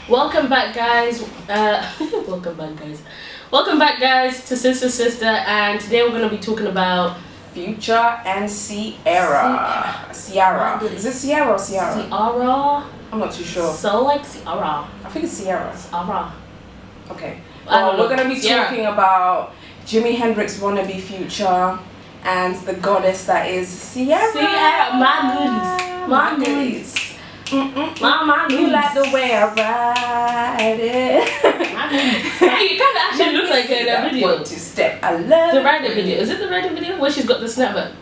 Welcome back, guys. Welcome back, guys, to Sister, and today we're going to be talking about Future and Ciara. Ciara. Is it Ciara or Ciara? Ciara. I'm not too sure. So like Ciara. I think it's Ciara. Ciara. Okay. Well, we're going to be talking about Jimi Hendrix wannabe Future and the goddess that is Ciara. Ciara, my goodies. Mama, you like the way I ride it. Hey, you kind of actually look like her in that video. One, two step, I love the Rider video. Is it the Rider video where she's got the snapback?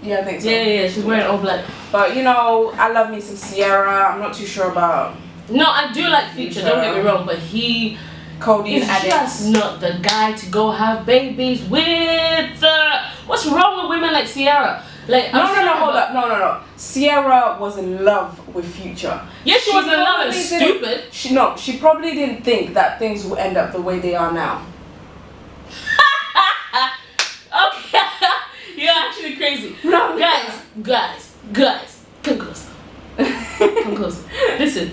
Yeah, I think so. Yeah. She's wearing all black. But you know, I love me some Ciara. I'm not too sure about. No, I do like Future. Don't get me wrong, but he. Cody is just not the guy to go have babies with. What's wrong with women like Ciara? Like no, hold up, no. Ciara was in love with Future. Yeah, she was in love and stupid. She probably didn't think that things will end up the way they are now. Okay, you're actually crazy. No, guys, come closer. Come closer. Listen,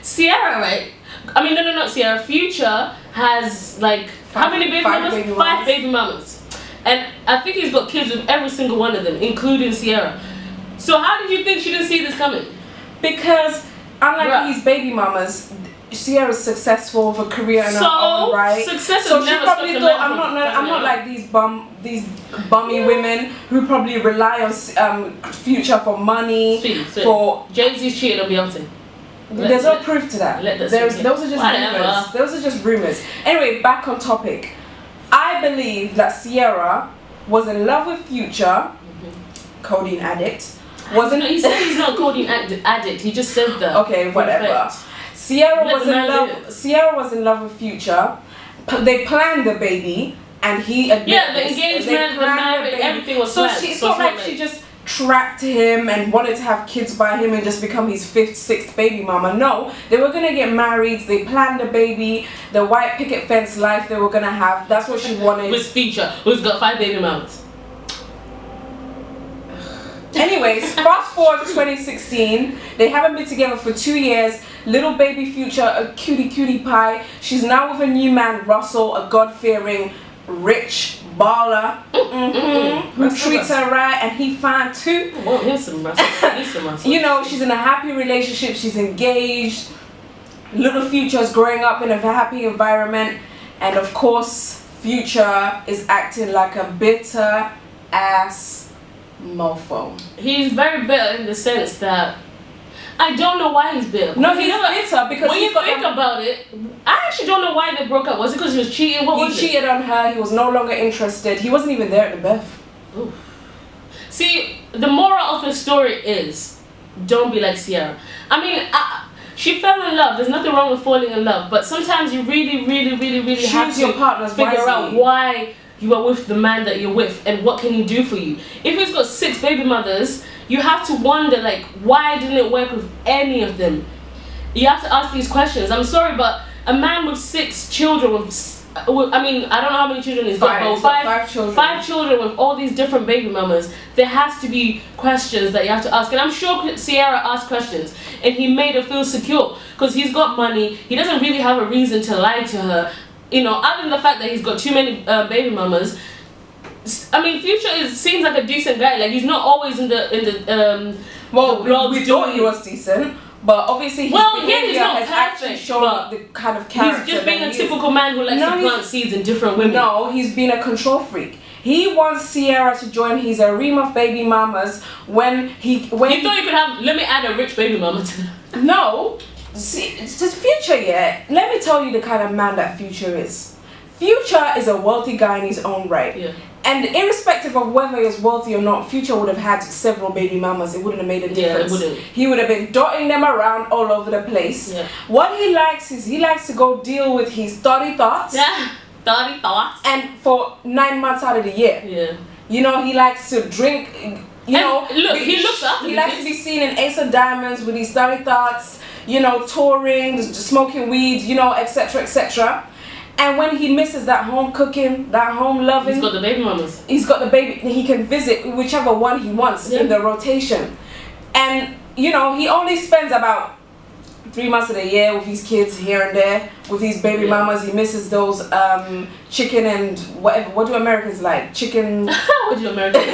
Ciara, right? I mean, no, not Ciara. Future has like how many baby mamas? 5 baby mamas. And I think he's got kids with every single one of them, including Ciara. So how did you think she didn't see this coming? Because unlike these baby mamas, Ciara's successful with a career in her own right. Success so she probably thought I'm not like these bummy women who probably rely on Future for money. Sweet. For Jay-Z's cheating on Beyonce. There's no proof to that. Those are just rumors. Those are just rumors. Anyway, back on topic. I believe that Ciara was in love with Future, codeine addict. He said he's not a codeine addict. He just said that. Okay, whatever. Ciara was in love with Future. They planned the baby, and he admitted the engagement, the marriage, everything was planned. So it's not like she just trapped him and wanted to have kids by him and just become his 5th, 6th baby mama. No, they were gonna get married. They planned the baby, the white picket fence life they were gonna have. That's what she wanted. With Future, who's got 5 baby mamas. Anyways, fast forward to 2016. They haven't been together for 2 years. Little baby Future, a cutie pie. She's now with a new man, Russell, a God-fearing, rich baller who treats her right, and he fine too. Well, here's some Russell. You know, she's in a happy relationship. She's engaged. Little Future's growing up in a happy environment, and of course, Future is acting like a bitter ass mofo. He's very bitter in the sense that I don't know why he's bitter. No, he's bitter because when you think about it, I actually don't know why they broke up. Was it because he was cheating? He cheated on her. He was no longer interested. He wasn't even there at the birth. Ooh. See, the moral of the story is, don't be like Ciara. I mean, she fell in love. There's nothing wrong with falling in love, but sometimes you really have to your partners figure out why you are with the man that you're with and what can he do for you. If he's got 6 baby mothers, you have to wonder, like, why didn't it work with any of them? You have to ask these questions. I'm sorry, but a man with 6 children I mean, I don't know how many children he's got, but 5 children. 5 children with all these different baby mamas. There has to be questions that you have to ask. And I'm sure Ciara asked questions and he made her feel secure because he's got money. He doesn't really have a reason to lie to her. You know, other than the fact that he's got too many baby mamas. I mean, Future seems like a decent guy. Like, he's not always in the blogs. We thought he was decent, but obviously his behavior has actually shown the kind of character. He's just being a typical man who likes to plant seeds in different women. No, he's been a control freak. He wants Ciara to join his harem of baby mamas when you thought you could have. Let me add a rich baby mama to that. No. See, it's just Future, yeah. Let me tell you the kind of man that Future is. Future is a wealthy guy in his own right. Yeah. And irrespective of whether he was wealthy or not, Future would have had several baby mamas. It wouldn't have made a difference. Yeah, it wouldn't. He would have been dotting them around all over the place. Yeah. What he likes is he likes to go deal with his thoughty thoughts. Yeah, thoughty thoughts. And for 9 months out of the year. Yeah. You know, he likes to drink. He looks up. He likes to be seen in Ace of Diamonds with his thoughty thoughts. You know, touring, smoking weed. You know, etc., etc. And when he misses that home cooking, that home loving, he's got the baby mamas. He's got the baby. He can visit whichever one he wants in the rotation. And you know, he only spends about 3 months of the year with his kids here and there, with his baby mamas. He misses those chicken and whatever. What do Americans like? Chicken. What do Americans?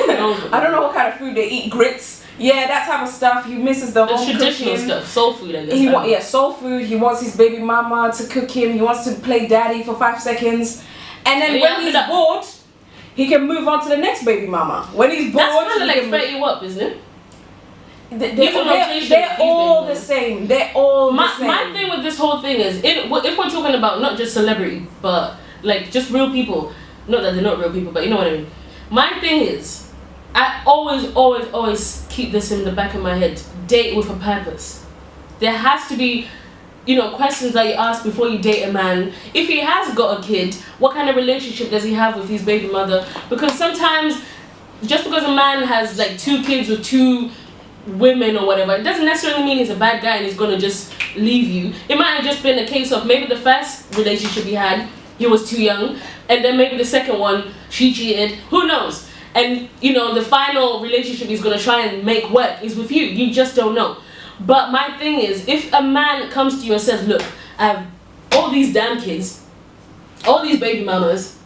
I don't know what kind of food they eat. Grits. Yeah, that type of stuff. He misses the home traditional cooking. stuff, soul food. I guess. Soul food. He wants his baby mama to cook him. He wants to play daddy for 5 seconds, and then when he's bored, he can move on to the next baby mama. When he's bored, that's kind of like 30 up, isn't it? They're all the same. They're all the same. My thing with this whole thing is, if we're talking about not just celebrity, but like just real people, not that they're not real people, but you know what I mean. My thing is, I always keep this in the back of my head. Date with a purpose. There has to be, questions that you ask before you date a man. If he has got a kid, what kind of relationship does he have with his baby mother? Because sometimes, just because a man has like 2 kids with 2 women or whatever, it doesn't necessarily mean he's a bad guy and he's gonna just leave you. It might have just been a case of maybe the first relationship he had, he was too young, and then maybe the second one, she cheated. Who knows? And the final relationship he's gonna try and make work is with you. You just don't know. But my thing is, if a man comes to you and says, look, I have all these damn kids, all these baby mamas,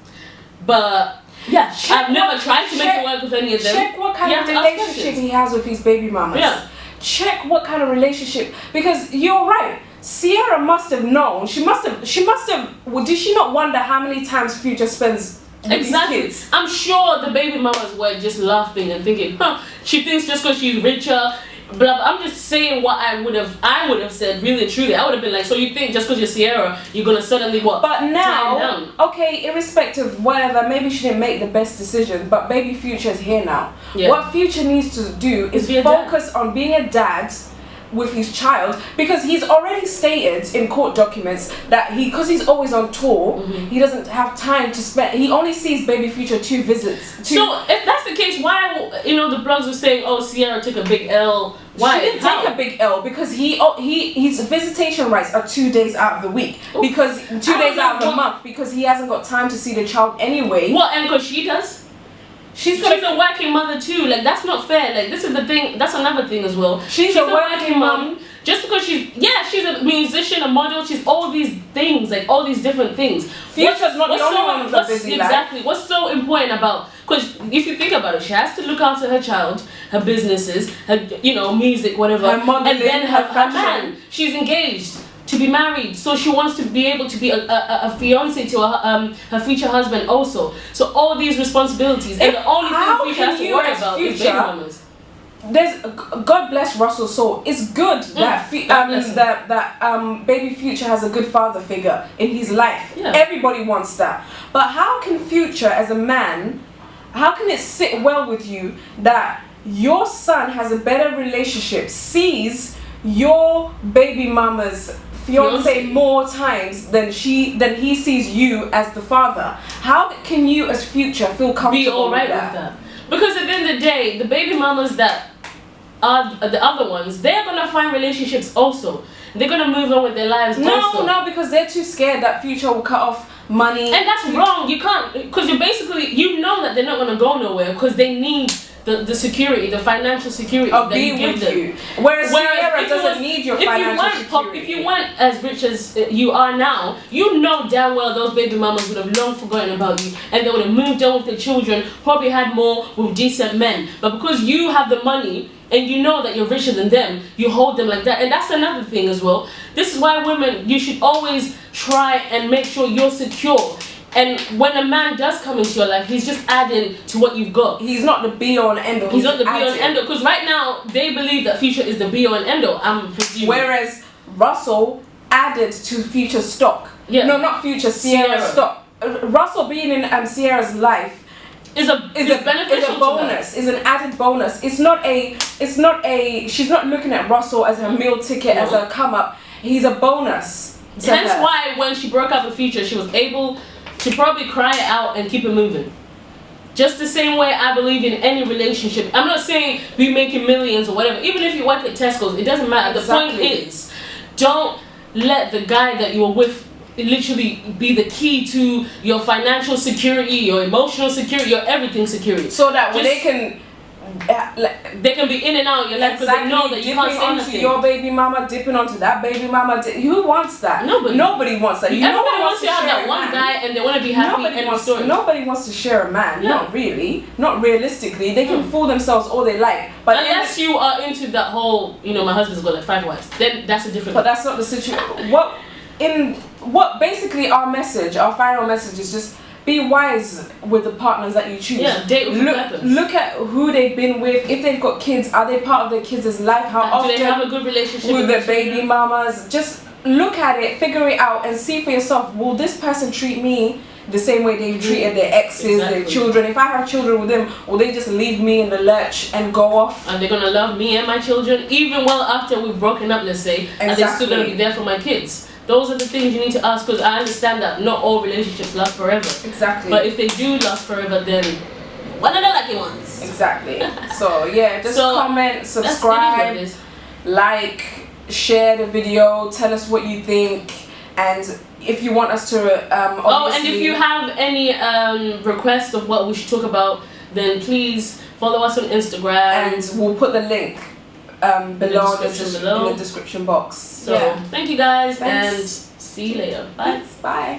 but I've never tried to make it work with any of them. Check what kind of relationship he has with his baby mamas. Yeah. Check what kind of relationship, because you're right. Ciara must have known. She must have. Well, did she not wonder how many times Future spends with exactly these kids? I'm sure the baby mamas were just laughing and thinking, she thinks just because she's richer, blah, blah. I'm just saying what I would have said really and truly. I would have been like, so you think just because you're Ciara, you're gonna suddenly what? But now, okay, irrespective, whatever, maybe she didn't make the best decision, but baby Future's here now. Yeah. What Future needs to do is focus on being a dad with his child, because he's already stated in court documents that because he's always on tour, he doesn't have time to spend. He only sees baby Future 2 visits. So if that's the case, why the blogs are saying, oh, Ciara took a big L? Why? She didn't take a big L because his visitation rights are 2 days out of the week. Ooh. Because 2 days out of the month, because he hasn't got time to see the child anyway. What? And because she does? She's a working mother too. Like, that's not fair. Like, this is the thing. That's another thing as well. She's a working mom. Just because she's a musician, a model, she's all these things, like all these different things. Future's not the only one with a busy life. Exactly. What's so important about? Because if you think about it, she has to look after her child, her businesses, her music, whatever, her modeling, and then her man. She's engaged to be married, so she wants to be able to be a fiance to her future husband also. So all these responsibilities, and the only thing Future has to worry about is baby mamas. God bless Russell's soul. It's good that baby Future has a good father figure in his life. Yeah. Everybody wants that. But how can Future, as a man, how can it sit well with you that your son has a better relationship, sees your baby mama's fiance more times than he sees you as the father? How can you as Future feel comfortable be alright with that? Because at the end of the day, the baby mamas that are the other ones, they're gonna find relationships also. They're gonna move on with their lives also. No, because they're too scared that Future will cut off money. And that's wrong. You can't, because you know that they're not gonna go nowhere because they need the security, the financial security of that being you give with them. you. Whereas Ciara doesn't need your financial security. If you weren't as rich as you are now, you know damn well those baby mamas would have long forgotten about you and they would have moved on with their children, probably had more with decent men. But because you have the money and you know that you're richer than them, you hold them like that. And that's another thing as well. This is why women, you should always try and make sure you're secure. And when a man does come into your life, he's just adding to what you've got. He's not the be-all and end-all. He's not the be-all and end-all. Because right now, they believe that Future is the be-all and end-all, I'm presuming. Whereas Russell added to Future's stock. Yeah. No, not Future, Ciara's stock. Russell being in Ciara's life is a bonus. Is an added bonus. It's not a. She's not looking at Russell as a meal ticket, as a come up. He's a bonus. Hence why when she broke up with Future, she was able to probably cry it out and keep it moving. Just the same way I believe in any relationship. I'm not saying be making millions or whatever. Even if you work at Tesco's, it doesn't matter. Exactly. The point is, don't let the guy that you are with literally be the key to your financial security, your emotional security, your everything security. So that when they can They can be in and out your life because they know that you can't say onto nothing. your baby mama, dipping onto that baby mama. Who wants that? Nobody wants that. Everybody wants to have that one guy and they want to be happy. Nobody wants to share a man. Not really. Not realistically. They can fool themselves all they like. But unless you are into that whole, my husband's got like 5 wives, then that's a different. But that's not the situation. Basically our final message is just be wise with the partners that you choose. Yeah, date with purpose. Look at who they've been with. If they've got kids, are they part of their kids' life? How often do they have a good relationship with their baby mamas? Just look at it, figure it out, and see for yourself. Will this person treat me the same way they've treated their exes, their children? If I have children with them, will they just leave me in the lurch and go off? And they're gonna love me and my children even well after we've broken up, let's say, and they're still gonna be there for my kids. Those are the things you need to ask, because I understand that not all relationships last forever. Exactly. But if they do last forever, then one of the lucky ones. Exactly. So yeah, just comment, subscribe, like, share the video, tell us what you think, and if you want us to and if you have any requests of what we should talk about, then please follow us on Instagram, and we'll put the link below in the description box. So thank you guys. Thanks. And see you later. Bye. Bye.